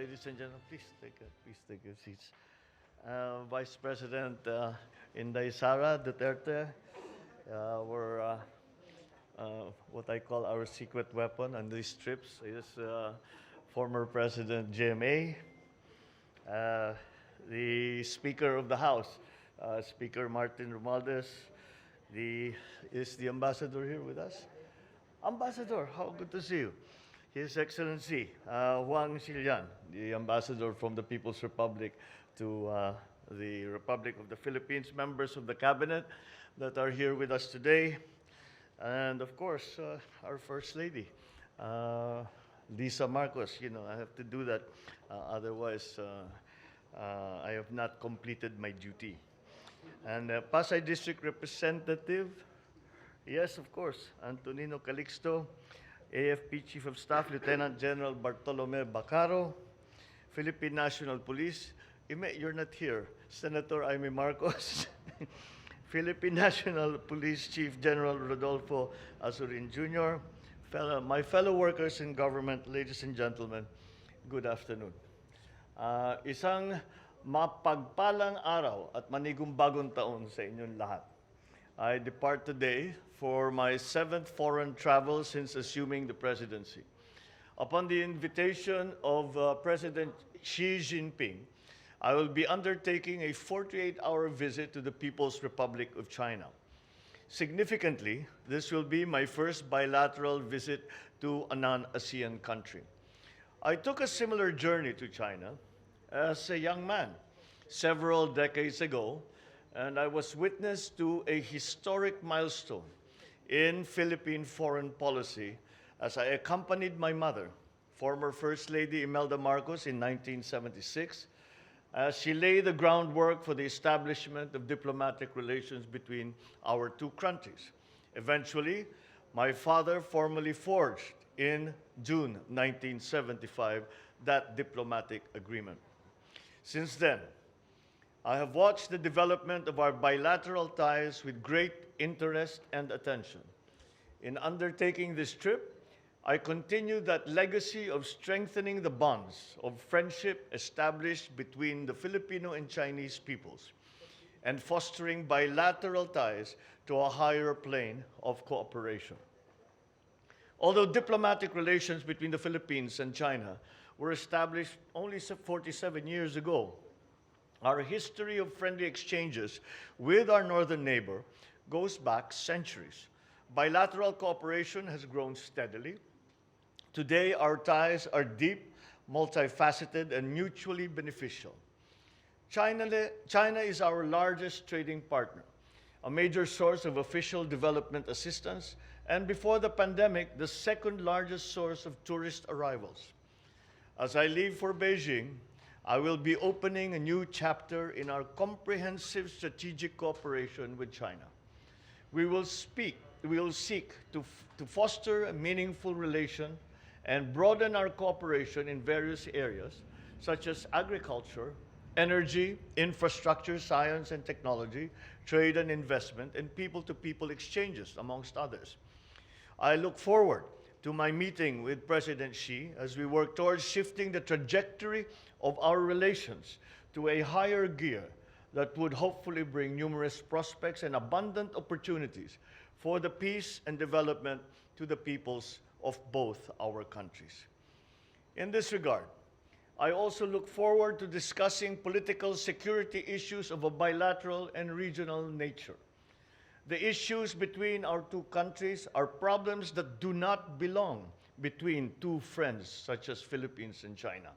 Ladies and gentlemen, please take your seats. Vice President Inday Sara Duterte, were what I call our secret weapon on these trips is former President JMA, the Speaker of the House, Speaker Martin Romualdez, is the ambassador here with us? Ambassador, how good to see you. His Excellency Huang Xilian, the ambassador from the People's Republic to the Republic of the Philippines, members of the cabinet that are here with us today, and of course, our First Lady, Lisa Marcos. You know, I have to do that, otherwise I have not completed my duty. And Pasay District Representative, yes, of course, Antonino Calixto, AFP Chief of Staff Lieutenant General Bartolome Bacaro, Philippine National Police, you're not here, Senator Jaime Marcos, Philippine National Police Chief General Rodolfo Azurin Jr., my fellow workers in government, ladies and gentlemen, good afternoon. Isang mapagpalang araw at manigong bagong taon sa inyong lahat. I depart today for my 7th foreign travel since assuming the presidency. Upon the invitation of President Xi Jinping, I will be undertaking a 48-hour visit to the People's Republic of China. Significantly, this will be my first bilateral visit to a non-ASEAN country. I took a similar journey to China as a young man several decades ago, and I was witness to a historic milestone in Philippine foreign policy as I accompanied my mother, former First Lady Imelda Marcos, in 1976, as she laid the groundwork for the establishment of diplomatic relations between our two countries. Eventually, my father formally forged in June 1975 that diplomatic agreement. Since then, I have watched the development of our bilateral ties with great interest and attention. In undertaking this trip, I continue that legacy of strengthening the bonds of friendship established between the Filipino and Chinese peoples and fostering bilateral ties to a higher plane of cooperation. Although diplomatic relations between the Philippines and China were established only 47 years ago, our history of friendly exchanges with our northern neighbor goes back centuries. Bilateral cooperation has grown steadily. Today, our ties are deep, multifaceted, and mutually beneficial. China is our largest trading partner, a major source of official development assistance, and before the pandemic, the second largest source of tourist arrivals. As I leave for Beijing, I will be opening a new chapter in our comprehensive strategic cooperation with China. We will seek to foster a meaningful relation and broaden our cooperation in various areas, such as agriculture, energy, infrastructure, science and technology, trade and investment, and people-to-people exchanges, amongst others. I look forward to my meeting with President Xi as we work towards shifting the trajectory of our relations to a higher gear that would hopefully bring numerous prospects and abundant opportunities for the peace and development to the peoples of both our countries. In this regard, I also look forward to discussing political security issues of a bilateral and regional nature. The issues between our two countries are problems that do not belong between two friends such as Philippines and China.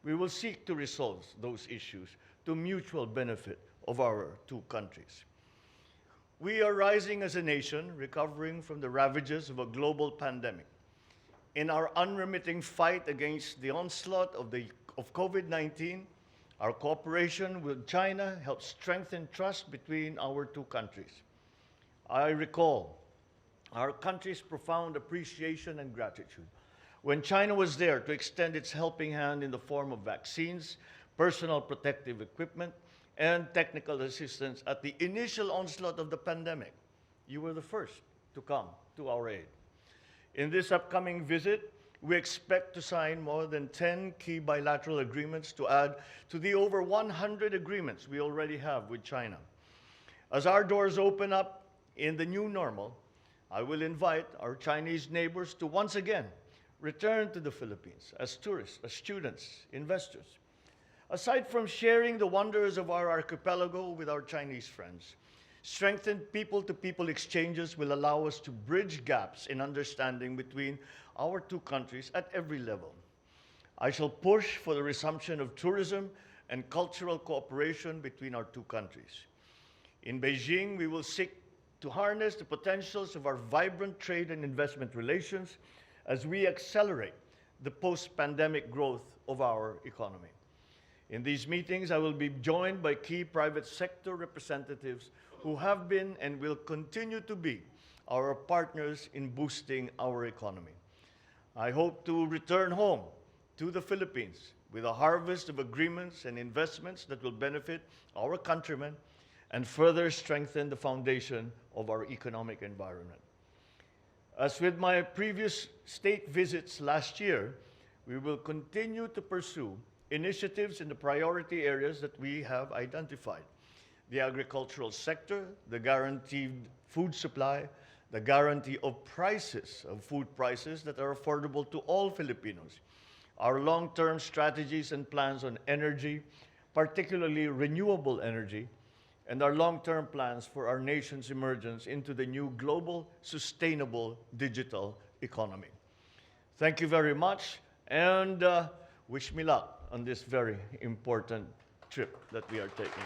We will seek to resolve those issues to mutual benefit of our two countries. We are rising as a nation, recovering from the ravages of a global pandemic. In our unremitting fight against the onslaught of COVID-19, our cooperation with China helps strengthen trust between our two countries. I recall our country's profound appreciation and gratitude when China was there to extend its helping hand in the form of vaccines, personal protective equipment, and technical assistance at the initial onslaught of the pandemic. You were the first to come to our aid. In this upcoming visit, we expect to sign more than 10 key bilateral agreements to add to the over 100 agreements we already have with China. As our doors open up in the new normal, I will invite our Chinese neighbors to once again return to the Philippines as tourists, as students, investors. Aside from sharing the wonders of our archipelago with our Chinese friends, strengthened people-to-people exchanges will allow us to bridge gaps in understanding between our two countries at every level. I shall push for the resumption of tourism and cultural cooperation between our two countries. In Beijing, we will seek to harness the potentials of our vibrant trade and investment relations as we accelerate the post-pandemic growth of our economy. In these meetings, I will be joined by key private sector representatives who have been and will continue to be our partners in boosting our economy. I hope to return home to the Philippines with a harvest of agreements and investments that will benefit our countrymen and further strengthen the foundation of our economic environment. As with my previous state visits last year, we will continue to pursue initiatives in the priority areas that we have identified: the agricultural sector, the guaranteed food supply, the guarantee of prices, of food prices that are affordable to all Filipinos, our long-term strategies and plans on energy, particularly renewable energy, and our long-term plans for our nation's emergence into the new global, sustainable digital economy. Thank you very much, and wish me luck on this very important trip that we are taking.